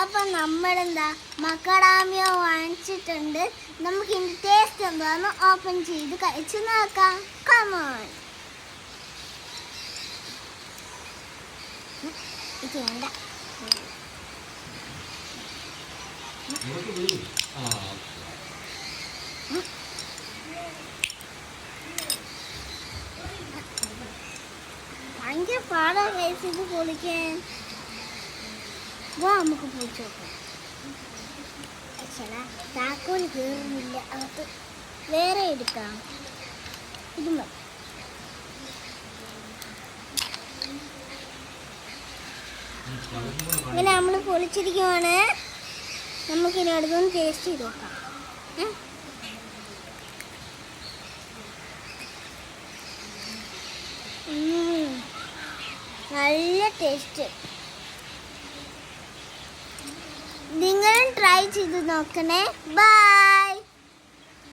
അപ്പം നമ്മളെന്താ മക്കഡാമിയ വാങ്ങിച്ചിട്ടുണ്ട്. നമുക്ക് ഇതിൻ്റെ ടേസ്റ്റ് എന്താന്ന് ഓപ്പൺ ചെയ്ത് കഴിച്ച് നോക്കാം. കമോൺ. ഇത് വേണ്ട. ഭയങ്കര പാടാ കേസ് ഇത് പൊളിക്കാൻ. വാ നമുക്ക് പൊളിച്ചു നോക്കാം. ചേട്ടാ താക്കോൽ കയറുന്നില്ല, അകത്ത് വേറെ എടുക്കാം. ഇത് മതി. ഇങ്ങനെ നമ്മൾ പൊളിച്ചിരിക്കുവാണ്. നമുക്കിനി അടുത്തൊന്ന് ടേസ്റ്റ് ചെയ്ത് നോക്കാം. നല്ല ടേസ്റ്റ്. നിങ്ങളും ട്രൈ ചെയ്ത് നോക്കണേ. ബൈ.